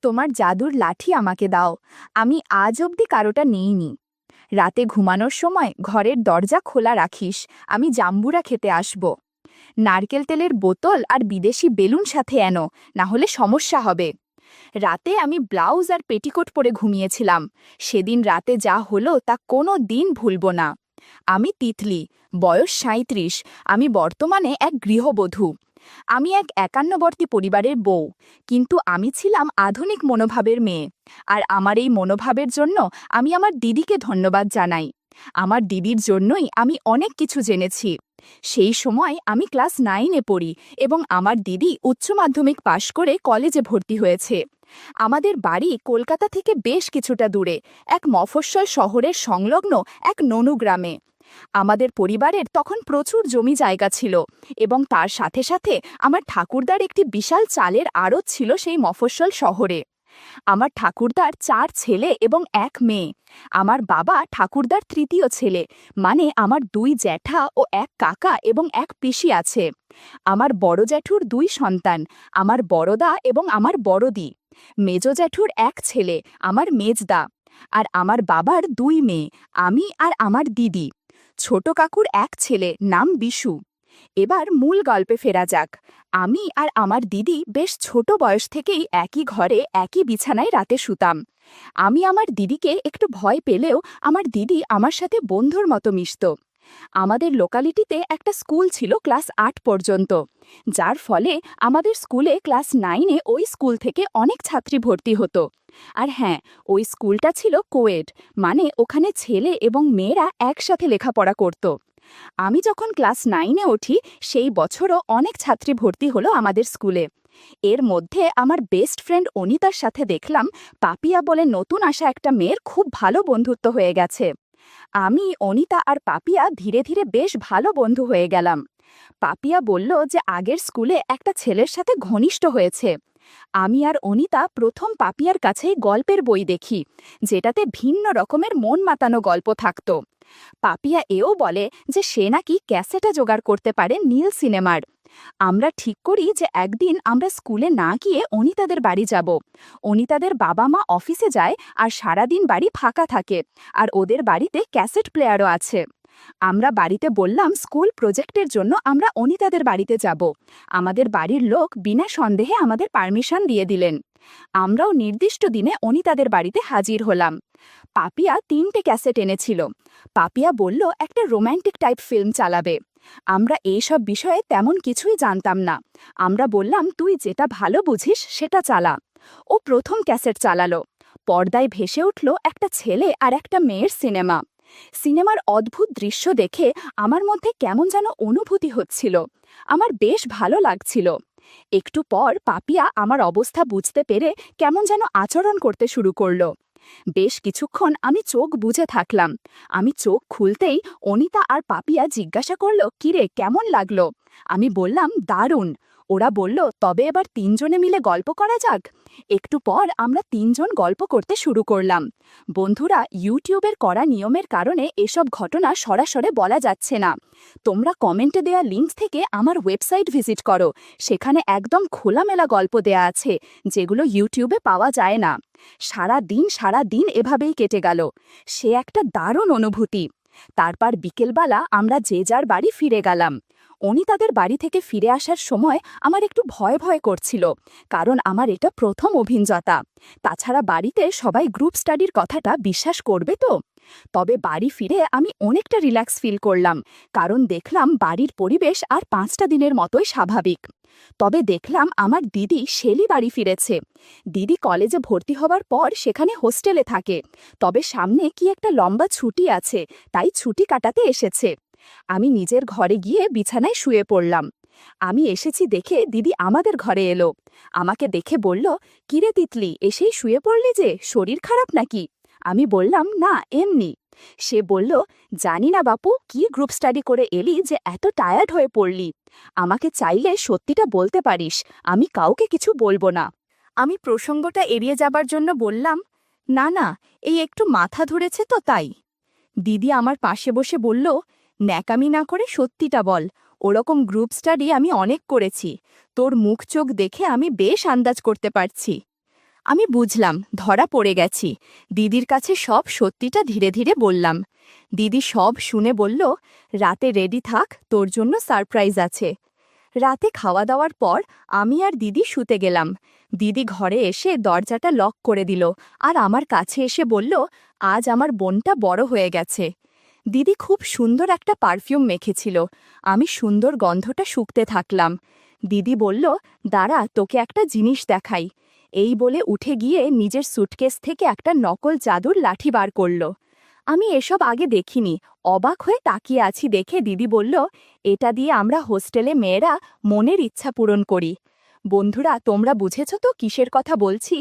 তোমার জাদুর লাঠি আমাকে দাও। আমি আজ অবধি কারোটা নিইনি। রাতে ঘুমানোর সময় ঘরের দরজা খোলা রাখিস, আমি জাম্বুরা খেতে আসব। নারকেল তেলের বোতল আর বিদেশি বেলুন সাথে এনো, না হলে সমস্যা হবে। রাতে আমি ব্লাউজ আর পেটিকোট পরে ঘুমিয়েছিলাম। সেদিন রাতে যা হলো তা কোনো দিন ভুলব না। আমি তিতলি, বয়স ৩৭। আমি বর্তমানে এক গৃহবধূ। আমি এক একান্নবর্তী পরিবারের বউ, কিন্তু আমি ছিলাম আধুনিক মনোভাবের মেয়ে। আর আমার এই মনোভাবের জন্য আমি আমার দিদিকে ধন্যবাদ জানাই। আমার দিদির জন্যই আমি অনেক কিছু জেনেছি। সেই সময় আমি ক্লাস 9-এ পড়ি এবং আমার দিদি উচ্চ মাধ্যমিক পাশ করে কলেজে ভর্তি হয়েছে। আমাদের বাড়ি কলকাতা থেকে বেশ কিছুটা দূরে, এক মফস্বল শহরের সংলগ্ন এক ননু গ্রামে। আমাদের পরিবারের তখন প্রচুর জমি জায়গা ছিল এবং তার সাথে সাথে আমার ঠাকুরদার একটি বিশাল চালের আড়ত ছিল সেই মফস্বল শহরে। আমার ঠাকুরদার 4 ছেলে এবং 1 মেয়ে। আমার বাবা ঠাকুরদার তৃতীয় ছেলে, মানে আমার 2 জ্যাঠা ও 1 কাকা এবং 1 পিসি আছে। আমার বড় জ্যাঠুর 2 সন্তান, আমার বড়দা এবং আমার বড়দি। মেজ জ্যাঠুর 1 ছেলে, আমার মেজদা। আর আমার বাবার 2 মেয়ে, আমি আর আমার দিদি। ছোট কাকুর 1 ছেলে, নাম বিশু। এবার মূল গল্পে ফেরা যাক। আমি আর আমার দিদি বেশ ছোট বয়স থেকেই একই ঘরে একই বিছানায় রাতে শুতাম। আমি আমার দিদিকে একটু ভয় পেলেও আমার দিদি আমার সাথে বন্ধুর মতো মিশত। আমাদের লোকালিটিতে একটা স্কুল ছিল ক্লাস 8 পর্যন্ত, যার ফলে আমাদের স্কুলে ক্লাস 9-এ ওই স্কুল থেকে অনেক ছাত্রী ভর্তি হতো। আর হ্যাঁ, ওই স্কুলটা ছিল কোয়েড, মানে ওখানে ছেলে এবং মেয়েরা একসাথে লেখাপড়া করত। আমি যখন ক্লাস 9-এ উঠি সেই বছরও অনেক ছাত্রী ভর্তি হলো আমাদের স্কুলে। এর মধ্যে আমার বেস্ট ফ্রেন্ড অনিতার সাথে দেখলাম পাপিয়া বলে নতুন আসা একটা মেয়ের খুব ভালো বন্ধুত্ব হয়ে গেছে। আমি, অনিতা আর পাপিয়া ধীরে ধীরে বেশ ভালো বন্ধু হয়ে গেলাম। পাপিয়া বলল যে আগের স্কুলে একটা ছেলের সাথে ঘনিষ্ঠ হয়েছে। আমি আর অনিতা প্রথম পাপিয়ার কাছেই গল্পের বই দেখি, যেটাতে ভিন্ন রকমের মন মাতানো গল্প থাকত। পাপিয়া এও বলে যে সে নাকি ক্যাসেটে জোগাড় করতে পারে নীল সিনেমার। আমরা ঠিক করি যে একদিন আমরা স্কুলে না গিয়ে অনিতাদের বাড়ি যাব। অনিতাদের বাবা মা অফিসে যায় আর সারাদিন বাড়ি ফাঁকা থাকে, আর ওদের বাড়িতে ক্যাসেট প্লেয়ারও আছে। আমরা বাড়িতে বললাম স্কুল প্রজেক্টের জন্য আমরা অনিতাদের বাড়িতে যাব। আমাদের বাড়ির লোক বিনা সন্দেহে আমাদের পারমিশন দিয়ে দিলেন। আমরাও নির্দিষ্ট দিনে অনিতাদের বাড়িতে হাজির হলাম। পাপিয়া 3টে ক্যাসেট এনেছিল। পাপিয়া বলল একটা রোম্যান্টিক টাইপ ফিল্ম চালাবে। আমরা এইসব বিষয়ে তেমন কিছুই জানতাম না। আমরা বললাম তুই যেটা ভালো বুঝিস সেটা চালা। ও প্রথম ক্যাসেট চালালো। পর্দায় ভেসে উঠল একটা ছেলে আর একটা মেয়ের সিনেমা। সিনেমার অদ্ভুত দৃশ্য দেখে আমার মধ্যে কেমন যেন অনুভূতি হচ্ছিল। আমার বেশ ভালো লাগছিল। একটু পর পাপিয়া আমার অবস্থা বুঝতে পেরে কেমন যেন আচরণ করতে শুরু করলো। বেশ কিছুক্ষণ আমি চোখ বুজে থাকলাম। আমি চোখ খুলতেই অনিতা আর পাপিয়া জিজ্ঞাসা করল, কিরে কেমন লাগলো? আমি বললাম দারুণ। ওরা বলল তবে এবার 3 জনে মিলে গল্প করা যাক। একটু পর আমরা 3 জন গল্প করতে শুরু করলাম। বন্ধুরা, ইউটিউবের করা নিয়মের কারণে এসব ঘটনা সরাসরি বলা যাচ্ছে না। তোমরা কমেন্টে দেয়া লিঙ্ক থেকে আমার ওয়েবসাইট ভিজিট করো, সেখানে একদম খোলামেলা গল্প দেয়া আছে, যেগুলো ইউটিউবে পাওয়া যায় না। সারা দিন এভাবেই কেটে গেল। সে একটা দারুণ অনুভূতি। তারপর বিকেলবেলা আমরা যে যার বাড়ি ফিরে গেলাম। অনিতাদের বাড়ি থেকে ফিরে আসার সময় আমার একটু ভয় ভয় করছিল, কারণ আমার এটা প্রথম অভিজ্ঞতা। তাছাড়া বাড়িতে সবাই গ্রুপ স্টাডির কথাটা বিশ্বাস করবে তো? তবে বাড়ি ফিরে আমি অনেকটা রিল্যাক্স ফিল করলাম, কারণ দেখলাম বাড়ির পরিবেশ আর 5টা দিনের মতোই স্বাভাবিক। তবে দেখলাম আমার দিদি শেলি বাড়ি ফিরেছে। দিদি কলেজে ভর্তি হবার পর সেখানে হোস্টেলে থাকে, তবে সামনে কি একটা লম্বা ছুটি আছে, তাই ছুটি কাটাতে এসেছে। আমি নিজের ঘরে গিয়ে বিছানায় শুয়ে পড়লাম। আমি এসেছি দেখে দিদি আমাদের ঘরে এলো। আমাকে দেখে বলল, কিরে তিতলি, এসেই শুয়ে পড়লি যে, শরীর খারাপ নাকি? আমি বললাম না, এমনি। সে বলল, জানি না বাপু কি গ্রুপ স্টাডি করে এলি যে এত টায়ার্ড হয়ে পড়লি। আমাকে চাইলে সত্যিটা বলতে পারিস, আমি কাউকে কিছু বলবো না। আমি প্রসঙ্গটা এড়িয়ে যাবার জন্য বললাম, না না, এই একটু মাথা ধরেছে তো তাই। দিদি আমার পাশে বসে বলল, ন্যাকামি না করে সত্যিটা বল, ওরকম গ্রুপ স্টাডি আমি অনেক করেছি, তোর মুখ চোখ দেখে আমি বেশ আন্দাজ করতে পারছি। আমি বুঝলাম ধরা পড়ে গেছি। দিদির কাছে সব সত্যিটা ধীরে ধীরে বললাম। দিদি সব শুনে বলল, রাতে রেডি থাক, তোর জন্য সারপ্রাইজ আছে। রাতে খাওয়া দাওয়ার পর আমি আর দিদি শুতে গেলাম। দিদি ঘরে এসে দরজাটা লক করে দিল আর আমার কাছে এসে বলল, আজ আমার বোনটা বড় হয়ে গেছে। দিদি খুব সুন্দর একটা পারফিউম মেখেছিল। আমি সুন্দর গন্ধটা শুঁকতে থাকলাম। দিদি বলল, দাঁড়া, তোকে একটা জিনিস দেখাই। এই বলে উঠে গিয়ে নিজের সুটকেস থেকে একটা নকল জাদুর লাঠি বার করল। আমি এসব আগে দেখিনি। অবাক হয়ে তাকিয়ে আছি দেখে দিদি বলল, এটা দিয়ে আমরা হোস্টেলে মেয়েরা মনের ইচ্ছা পূরণ করি। বন্ধুরা, তোমরা বুঝেছ তো কিসের কথা বলছি?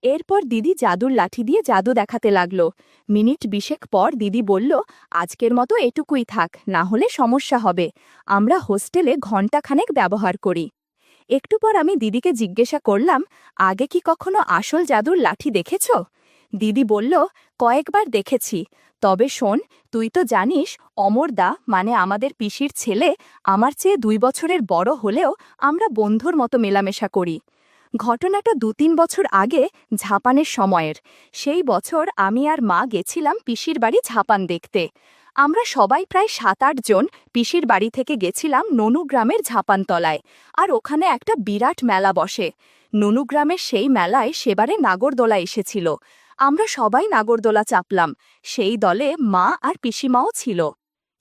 এরপর দিদি জাদুর লাঠি দিয়ে জাদু দেখাতে লাগলো। মিনিট 20 পর দিদি বলল, আজকের মতো এটুকুই থাক, না হলে সমস্যা হবে। আমরা হোস্টেলে ঘণ্টাখানেক ব্যবহার করি। একটু পর আমি দিদিকে জিজ্ঞাসা করলাম, আগে কি কখনো আসল জাদুর লাঠি দেখেছ? দিদি বলল, কয়েকবার দেখেছি। তবে শোন, তুই তো জানিস অমরদা মানে আমাদের পিসির ছেলে আমার চেয়ে 2 বছরের বড় হলেও আমরা বন্ধুর মতো মেলামেশা করি। ঘটনাটা 2-3 বছর আগে ঝাপানের সময়ের। সেই বছর আমি আর মা গেছিলাম পিসির বাড়ি ঝাপান দেখতে। আমরা সবাই প্রায় 7-8 জন পিসির বাড়ি থেকে গেছিলাম ননুগ্রামের ঝাপানতলায়। আর ওখানে একটা বিরাট মেলা বসে। ননুগ্রামের সেই মেলায় সেবারে নাগরদোলা এসেছিল। আমরা সবাই নাগরদোলা চাপলাম। সেই দলে মা আর পিসিমাও ছিল।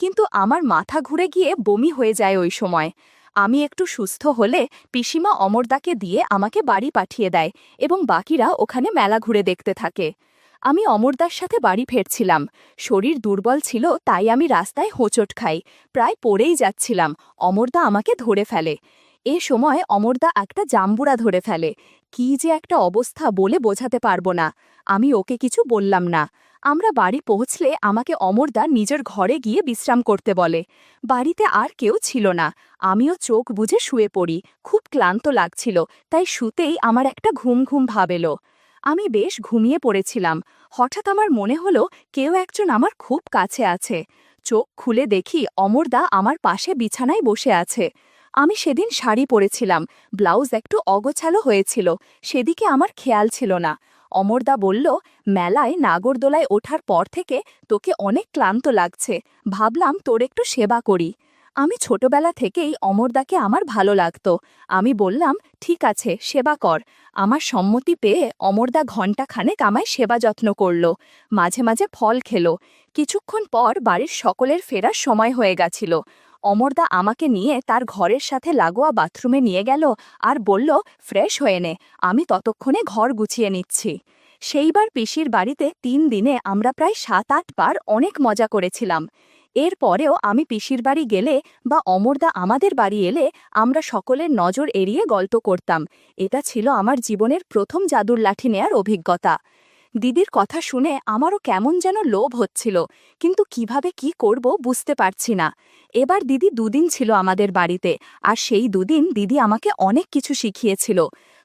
কিন্তু আমার মাথা ঘুরে গিয়ে বমি হয়ে যায় ওই সময়। আমি একটু সুস্থ হলে পিসিমা অমরদাকে দিয়ে আমাকে বাড়ি পাঠিয়ে দেয় এবং বাকিরা ওখানে মেলা ঘুরে দেখতে থাকে। আমি অমরদার সাথে বাড়ি ফিরছিলাম। শরীর দুর্বল ছিল, তাই আমি রাস্তায় হোঁচট খাই। প্রায় পড়েই যাচ্ছিলাম। অমরদা আমাকে ধরে ফেলে। এ সময় অমরদা একটা জাম্বুরা ধরে ফেলে। কি যে একটা অবস্থা বলে বোঝাতে পারবো না। আমি ওকে কিছু বললাম না। আমরা বাড়ি পৌঁছলে আমাকে অমরদা নিজের ঘরে গিয়ে বিশ্রাম করতে বলে। বাড়িতে আর কেউ ছিল না। আমিও চোখ বুজে শুয়ে পড়ি। খুব ক্লান্ত লাগছিল, তাই শুতেই আমার একটা ঘুম ঘুম ভাব এলো। আমি বেশ ঘুমিয়ে পড়েছিলাম। হঠাৎ আমার মনে হলো কেউ একজন আমার খুব কাছে আছে। চোখ খুলে দেখি অমরদা আমার পাশে বিছানায় বসে আছে। আমি সেদিন শাড়ি পরেছিলাম, ব্লাউজ একটু অগোছালো হয়েছিল, সেদিকে আমার খেয়াল ছিল না। অমরদা বলল, মেলায় নাগরদোলায় ওঠার পর থেকে তোকে অনেক ক্লান্ত লাগছে, ভাবলাম তোর একটু সেবা করি। আমি ছোটবেলা থেকেই অমরদাকে আমার ভালো লাগতো। আমি বললাম, ঠিক আছে, সেবা কর। আমার সম্মতি পেয়ে অমরদা ঘণ্টাখানেক আমায় সেবা যত্ন করল। মাঝে মাঝে ফল খেলো। কিছুক্ষণ পর বাড়ির সকলের ফেরার সময় হয়ে গেছিল। অমরদা আমাকে নিয়ে তার ঘরের সাথে লাগোয়া বাথরুমে নিয়ে গেল আর বলল, ফ্রেশ হয়ে নে, আমি ততক্ষণে ঘর গুছিয়ে নিচ্ছি। সেইবার পিসির বাড়িতে 3 দিনে আমরা প্রায় 7-8 বার অনেক মজা করেছিলাম। এর পরেও আমি পিসির বাড়ি গেলে বা অমরদা আমাদের বাড়ি এলে আমরা সকলের নজর এড়িয়ে গল্প করতাম। এটা ছিল আমার জীবনের প্রথম জাদুর লাঠি নেয়ার অভিজ্ঞতা। দিদির কথা শুনে আমারও কেমন যেন লোভ হচ্ছিল, কিন্তু কিভাবে কি করব বুঝতে পারছি না। এবার দিদি 2 দিন ছিল আমাদের বাড়িতে, আর সেই 2 দিন দিদি আমাকে অনেক কিছু শিখিয়েছিল।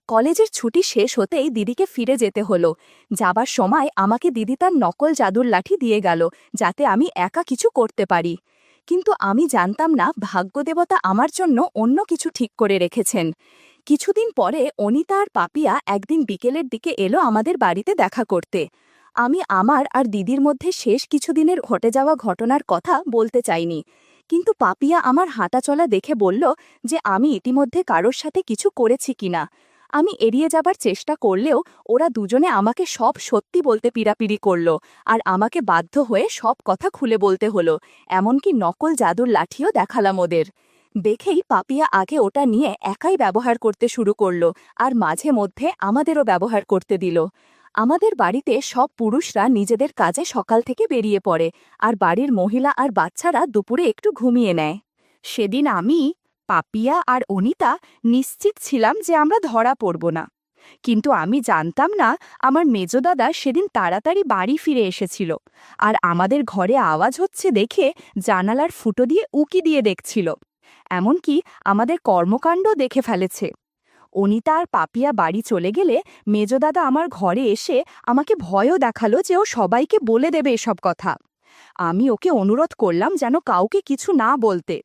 কলেজের ছুটি শেষ হতেই দিদিকে ফিরে যেতে হলো। যাবার সময় আমাকে দিদি তার নকল জাদুর লাঠি দিয়ে গেল, যাতে আমি একা কিছু করতে পারি। কিন্তু আমি জানতাম না ভাগ্যদেবতা আমার জন্য অন্য কিছু ঠিক করে রেখেছেন। কিছুদিন পরে অনিতা আর পাপিয়া একদিন বিকেলের দিকে এলো আমাদের বাড়িতে দেখা করতে। আমি আমার আর দিদির মধ্যে শেষ কিছুদিনের ঘটে যাওয়া ঘটনার কথা বলতে চাইনি, কিন্তু পাপিয়া আমার হাঁটাচলা দেখে বলল যে আমি ইতিমধ্যে কারোর সাথে কিছু করেছি কিনা। আমি এড়িয়ে যাবার চেষ্টা করলেও ওরা দুজনে আমাকে সব সত্যি বলতে পিড়াপিড়ি করল, আর আমাকে বাধ্য হয়ে সব কথা খুলে বলতে হলো। এমনকি নকল জাদুর লাঠিও দেখালাম ওদের। দেখেই পাপিয়া আগে ওটা নিয়ে একাই ব্যবহার করতে শুরু করল, আর মাঝে মধ্যে আমাদেরও ব্যবহার করতে দিল। আমাদের বাড়িতে সব পুরুষরা নিজেদের কাজে সকাল থেকে বেরিয়ে পড়ে, আর বাড়ির মহিলা আর বাচ্চারা দুপুরে একটু ঘুমিয়ে নেয়। সেদিন আমি, পাপিয়া আর অনিতা নিশ্চিত ছিলাম যে আমরা ধরা পড়ব না। কিন্তু আমি জানতাম না আমার মেজদাদা সেদিন তাড়াতাড়ি বাড়ি ফিরে এসেছিল, আর আমাদের ঘরে আওয়াজ হচ্ছে দেখে জানালার ফুটো দিয়ে উকি দিয়ে দেখছিল। এমনকি আমাদের কর্মকাণ্ড দেখে ফেলেছে। অনিতা আর পাপিয়া বাড়ি চলে গেলে মেজদাদা আমার ঘরে এসে আমাকে ভয়ও দেখালো যে ও সবাইকে বলে দেবে এসব কথা। আমি ওকে অনুরোধ করলাম যেন কাউকে কিছু না বলতে।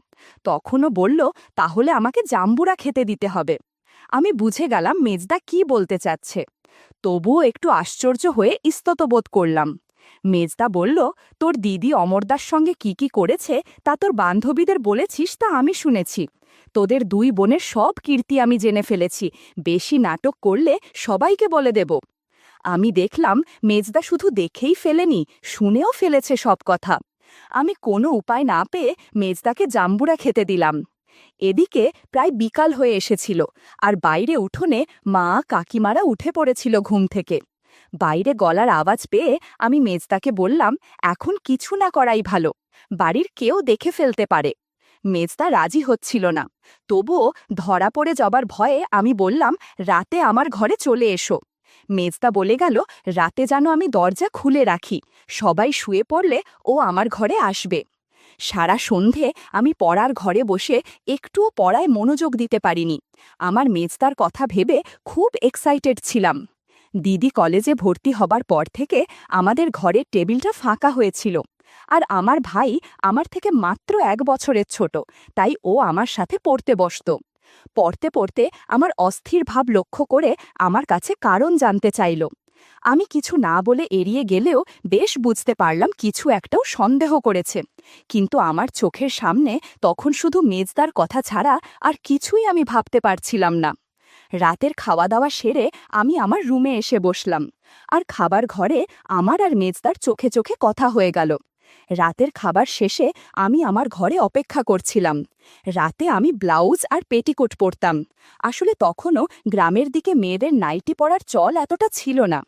তখনও বলল, তাহলে আমাকে জাম্বুরা খেতে দিতে হবে। আমি বুঝে গেলাম মেজদা কি বলতে চাচ্ছে। তবুও একটু আশ্চর্য হয়ে ইস্তত বোধ করলাম। মেজদা বলল, তোর দিদি অমরদার সঙ্গে কি কি করেছে তা তোর বান্ধবীদের বলেছিস তা আমি শুনেছি। তোদের দুই বোনের সব কীর্তি আমি জেনে ফেলেছি, বেশি নাটক করলে সবাইকে বলে দেব। আমি দেখলাম মেজদা শুধু দেখেই ফেলেনি, শুনেও ফেলেছে সব কথা। আমি কোনো উপায় না পেয়ে মেজদাকে জাম্বুরা খেতে দিলাম। এদিকে প্রায় বিকাল হয়ে এসেছিল, আর বাইরে উঠোনে মা কাকিমারা উঠে পড়েছিল ঘুম থেকে। বাইরে গলার আওয়াজ পেয়ে আমি মেজদাকে বললাম, এখন কিছু না করাই ভালো, বাড়ির কেউ দেখে ফেলতে পারে। মেজদা রাজি হচ্ছিল না, তবুও ধরা পড়ে যাবার ভয়ে আমি বললাম, রাতে আমার ঘরে চলে এসো। মেজদা বলে গেল, রাতে যেন আমি দরজা খুলে রাখি, সবাই শুয়ে পড়লে ও আমার ঘরে আসবে। সারা সন্ধে আমি পড়ার ঘরে বসে একটুও পড়ায় মনোযোগ দিতে পারিনি। আমার মেজদার কথা ভেবে খুব এক্সাইটেড ছিলাম। দিদি কলেজে ভর্তি হবার পর থেকে আমাদের ঘরের টেবিলটা ফাঁকা হয়েছিল, আর আমার ভাই আমার থেকে মাত্র 1 বছরের ছোট, তাই ও আমার সাথে পড়তে বসত। পড়তে পড়তে আমার অস্থির ভাব লক্ষ্য করে আমার কাছে কারণ জানতে চাইল। আমি কিছু না বলে এড়িয়ে গেলেও বেশ বুঝতে পারলাম কিছু একটাও সন্দেহ করেছে, কিন্তু আমার চোখের সামনে তখন শুধু মেজদার কথা ছাড়া আর কিছুই আমি ভাবতে পারছিলাম না। রাতের খাওয়া দাওয়া সেরে আমি আমার রুমে এসে বসলাম, আর খাবার ঘরে আমার আর মেজদার চোখে চোখে কথা হয়ে গেল। রাতের খাবার শেষে আমি আমার ঘরে অপেক্ষা করছিলাম। রাতে আমি ব্লাউজ আর পেটিকোট পরতাম। আসলে তখনও গ্রামের দিকে মেয়েদের নাইটি পরার চল এতটা ছিল না।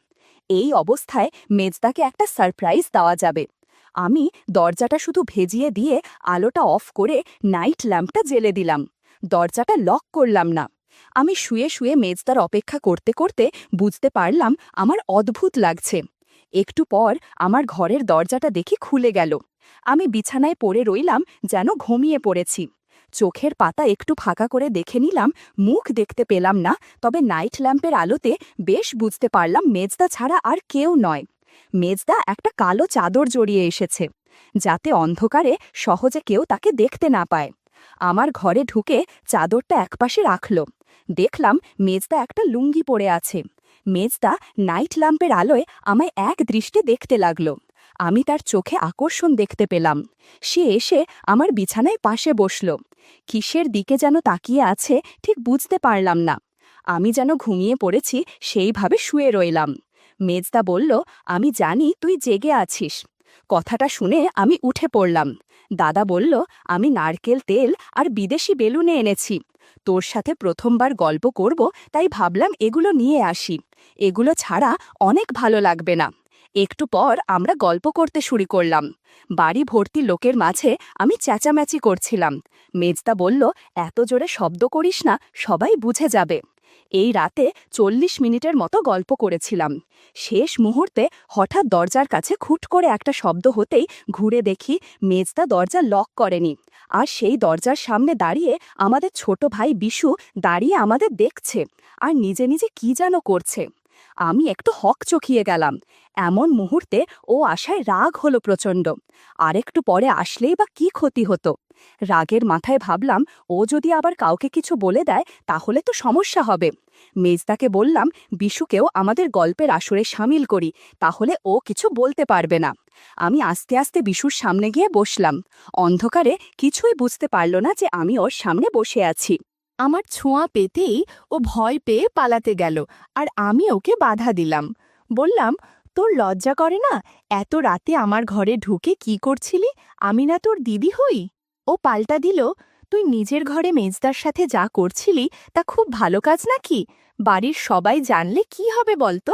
এই অবস্থায় মেজদাকে একটা সারপ্রাইজ দেওয়া যাবে। আমি দরজাটা শুধু ভেজিয়ে দিয়ে আলোটা অফ করে নাইট ল্যাম্পটা জ্বেলে দিলাম। দরজাটা লক করলাম না। আমি শুয়ে শুয়ে মেজদার অপেক্ষা করতে করতে বুঝতে পারলাম আমার অদ্ভুত লাগছে। একটু পর আমার ঘরের দরজাটা দেখি খুলে গেল। আমি বিছানায় পড়ে রইলাম, যেন ঘুমিয়ে পড়েছি। চোখের পাতা একটু ফাঁকা করে দেখে নিলাম, মুখ দেখতে পেলাম না, তবে নাইট ল্যাম্পের আলোতে বেশ বুঝতে পারলাম মেজদা ছাড়া আর কেউ নয়। মেজদা একটা কালো চাদর জড়িয়ে এসেছে, যাতে অন্ধকারে সহজে কেউ তাকে দেখতে না পায়। আমার ঘরে ঢুকে চাদরটা একপাশে রাখল। দেখলাম মেজদা একটা লুঙ্গি পরে আছে। মেজদা নাইট ল্যাম্পের আলোয় আমায় এক দৃষ্টে দেখতে লাগল। আমি তার চোখে আকর্ষণ দেখতে পেলাম। সে এসে আমার বিছানায় পাশে বসল। কিসের দিকে যেন তাকিয়ে আছে ঠিক বুঝতে পারলাম না। আমি যেন ঘুমিয়ে পড়েছি সেইভাবে শুয়ে রইলাম। মেজদা বলল, আমি জানি তুই জেগে আছিস। কথাটা শুনে আমি উঠে পড়লাম। দাদা বলল, আমি নারকেল তেল আর বিদেশি বেলুনে এনেছি। তোর সাথে প্রথমবার গল্প করব, তাই ভাবলাম এগুলো নিয়ে আসি। এগুলো ছাড়া অনেক ভালো লাগবে না। একটু পর আমরা গল্প করতে শুরু করলাম। বাড়ি ভর্তি লোকের মাঝে আমি চেঁচামেচি করছিলাম। মেজদা বলল, এত জোরে শব্দ করিস না, সবাই বুঝে যাবে। এই রাতে 40 মিনিটের মতো গল্প করেছিলাম। শেষ মুহূর্তে হঠাৎ দরজার কাছে খুট করে একটা শব্দ হতেই ঘুরে দেখি মেজদা দরজা লক করেনি, আর সেই দরজার সামনে দাঁড়িয়ে আমাদের ছোট ভাই বিশু দাঁড়িয়ে আমাদের দেখছে, আর নিজে নিজে কি যেন করছে। আমি একটু হকচকিয়ে গেলাম। এমন মুহূর্তে ও আশায় রাগ হলো প্রচণ্ড। আরেকটু পরে আসলেই বা কি ক্ষতি হতো। রাগের মাথায় ভাবলাম, ও যদি আবার কাউকে কিছু বলে দেয় তাহলে তো সমস্যা হবে। মেজদাকে বললাম, বিশুকেও আমাদের গল্পের আসরে সামিল করি, তাহলে ও কিছু বলতে পারবে না। আমি আস্তে আস্তে বিশুর সামনে গিয়ে বসলাম। অন্ধকারে কিছুই বুঝতে পারল না যে আমি ওর সামনে বসে আছি। আমার ছোঁয়া পেতেই ও ভয় পেয়ে পালাতে গেল, আর আমি ওকে বাধা দিলাম। বললাম, তোর লজ্জা করে না? এত রাতে আমার ঘরে ঢুকে কি করছিলি? আমি না তোর দিদি হই? ও পাল্টা দিল, তুই নিজের ঘরে মেজদার সাথে যা করছিলি তা খুব ভালো কাজ নাকি? বাড়ির সবাই জানলে কি হবে বলতো?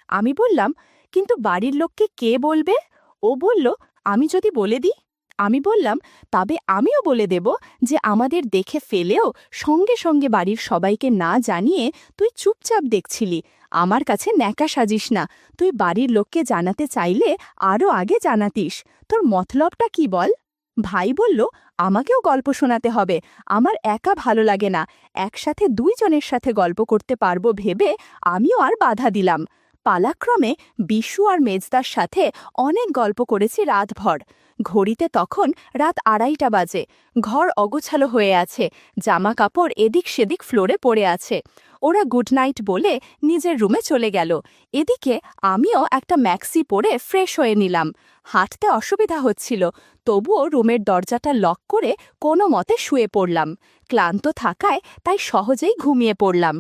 আমি বললাম, কিন্তু বাড়ির লোককে কে বলবে? ও বলল, আমি যদি বলে দিই? আমি বললাম, তবে আমিও বলে দেব যে আমাদের দেখে ফেলেও সঙ্গে সঙ্গে বাড়ির সবাইকে না জানিয়ে তুই চুপচাপ দেখছিলি। আমার কাছে ন্যাকা সাজিস না। তুই বাড়ির লোককে জানাতে চাইলে আরও আগে জানাতিস। তোর মতলবটা কি বল? ভাই বলল, আমাকেও গল্প শোনাতে হবে। আমার একা ভালো লাগে না। একসাথে 2 জনের সাথে গল্প করতে পারবো ভেবে আমিও আর বাধা দিলাম। পালাক্রমে বিশু আর মেজদার সাথে অনেক গল্প করেছি রাতভর। ঘড়িতে তখন রাত 2:30 বাজে। ঘর অগোছালো হয়ে আছে, জামা কাপড় এদিক সেদিক ফ্লোরে পড়ে আছে। ওরা গুড নাইট বলে নিজের রুমে চলে গেল। এদিকে আমিও একটা ম্যাক্সি পরে ফ্রেশ হয়ে নিলাম। হাঁটতে অসুবিধা হচ্ছিল, তবুও রুমের দরজাটা লক করে কোনো মতে শুয়ে পড়লাম। ক্লান্ত থাকায় তাই সহজেই ঘুমিয়ে পড়লাম।